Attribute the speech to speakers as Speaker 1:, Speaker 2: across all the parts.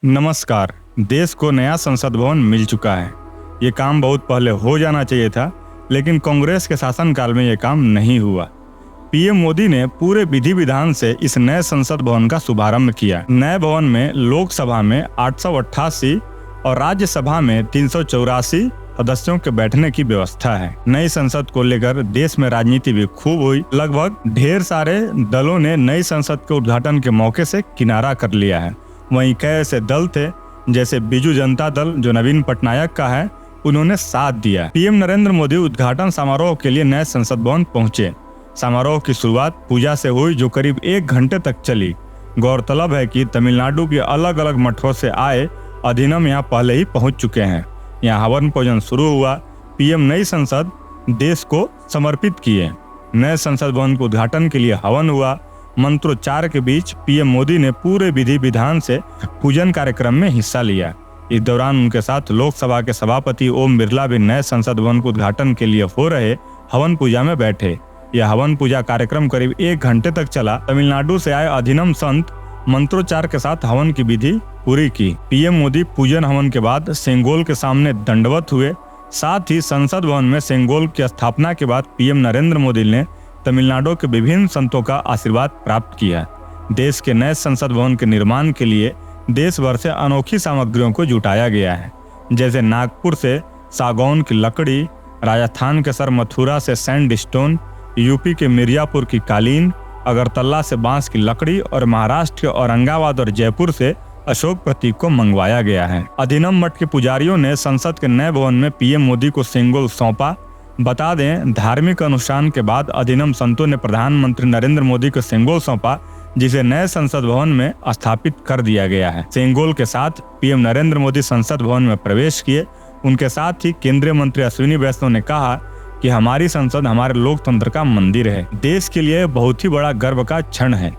Speaker 1: नमस्कार। देश को नया संसद भवन मिल चुका है। ये काम बहुत पहले हो जाना चाहिए था, लेकिन कांग्रेस के शासनकाल में ये काम नहीं हुआ। पीएम मोदी ने पूरे विधि विधान से इस नए संसद भवन का शुभारंभ किया। नए भवन में लोकसभा में 888 और राज्यसभा में 384 सदस्यों के बैठने की व्यवस्था है। नई संसद को लेकर देश में राजनीति भी खूब हुई। लगभग ढेर सारे दलों ने नई संसद के उद्घाटन के मौके से किनारा कर लिया है। वहीं कई ऐसे दल थे जैसे बीजू जनता दल जो नवीन पटनायक का है, उन्होंने साथ दिया। पीएम नरेंद्र मोदी उद्घाटन समारोह के लिए नए संसद भवन पहुंचे। समारोह की शुरुआत पूजा से हुई जो करीब 1 घंटे तक चली। गौरतलब है कि तमिलनाडु के अलग अलग मठों से आए अधिनम यहाँ पहले ही पहुंच चुके हैं। यहाँ हवन पूजन शुरू हुआ। पीएम नई संसद देश को समर्पित किए। नए संसद भवन के उद्घाटन के लिए हवन हुआ। मंत्रोच्चार के बीच पीएम मोदी ने पूरे विधि विधान से पूजन कार्यक्रम में हिस्सा लिया। इस दौरान उनके साथ लोकसभा के सभापति ओम बिरला भी नए संसद भवन के उद्घाटन के लिए हो रहे हवन पूजा में बैठे। यह हवन पूजा कार्यक्रम करीब 1 घंटे तक चला। तमिलनाडु से आए अधिनम संत मंत्रोच्चार के साथ हवन की विधि पूरी की। पीएम मोदी पूजन हवन के बाद सेंगोल के सामने दंडवत हुए। साथ ही संसद भवन में सेंगोल की स्थापना के बाद पीएम नरेंद्र मोदी ने तमिलनाडु के विभिन्न संतों का आशीर्वाद प्राप्त किया। देश के नए संसद भवन के निर्माण के लिए देश भर से अनोखी सामग्रियों को जुटाया गया है, जैसे नागपुर से सागौन की लकड़ी, राजस्थान के सर मथुरा से सैंडस्टोन, यूपी के मिर्जापुर की कालीन, अगरतला से बांस की लकड़ी और महाराष्ट्र के औरंगाबाद और जयपुर से अशोक प्रतीक को मंगवाया गया है। अधिनम मठ के पुजारियों ने संसद के नए भवन में पीएम मोदी को सेंगोल सौंपा। बता दें, धार्मिक अनुष्ठान के बाद अधिनम संतों ने प्रधानमंत्री नरेंद्र मोदी को सेंगोल सौंपा, जिसे नए संसद भवन में स्थापित कर दिया गया है। सेंगोल के साथ पीएम नरेंद्र मोदी संसद भवन में प्रवेश किए। उनके साथ ही केंद्रीय मंत्री अश्विनी वैष्णव ने कहा कि हमारी संसद हमारे लोकतंत्र का मंदिर है। देश के लिए बहुत ही बड़ा गर्व का क्षण है।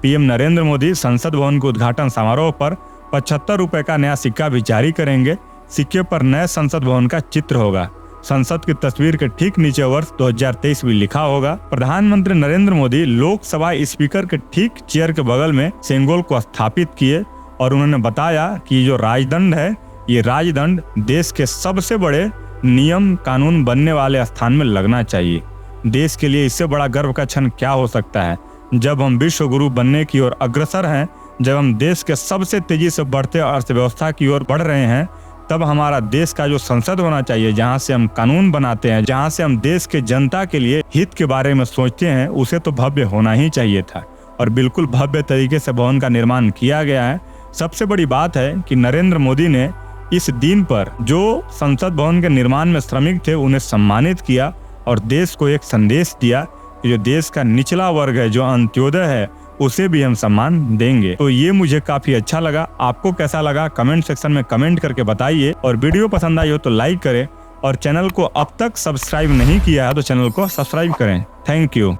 Speaker 1: पीएम नरेंद्र मोदी संसद भवन के उद्घाटन समारोह पर 75 रुपए का नया सिक्का भी जारी करेंगे। सिक्के पर नए संसद भवन का चित्र होगा। संसद की तस्वीर के ठीक नीचे वर्ष 2023 भी लिखा होगा। प्रधानमंत्री नरेंद्र मोदी लोकसभा स्पीकर के ठीक चेयर के बगल में सेंगोल को स्थापित किए और उन्होंने बताया कि जो राजदंड है, ये राजदंड देश के सबसे बड़े नियम कानून बनने वाले स्थान में लगना चाहिए। देश के लिए इससे बड़ा गर्व का क्षण क्या हो सकता है। जब हम विश्व गुरु बनने की ओर अग्रसर हैं, जब हम देश के सबसे तेजी से बढ़ते अर्थव्यवस्था की ओर बढ़ रहे हैं, तब हमारा देश का जो संसद होना चाहिए, जहां से हम कानून बनाते हैं, जहां से हम देश के जनता के लिए हित के बारे में सोचते हैं, उसे तो भव्य होना ही चाहिए था। और बिल्कुल भव्य तरीके से भवन का निर्माण किया गया है। सबसे बड़ी बात है कि नरेंद्र मोदी ने इस दिन पर जो संसद भवन के निर्माण में श्रमिक थे, उन्हें सम्मानित किया और देश को एक संदेश दिया कि जो देश का निचला वर्ग है, जो अंत्योदय है, उसे भी हम सम्मान देंगे। तो ये मुझे काफी अच्छा लगा। आपको कैसा लगा कमेंट सेक्शन में कमेंट करके बताइए। और वीडियो पसंद आई हो तो लाइक करें और चैनल को अब तक सब्सक्राइब नहीं किया है तो चैनल को सब्सक्राइब करें। Thank you.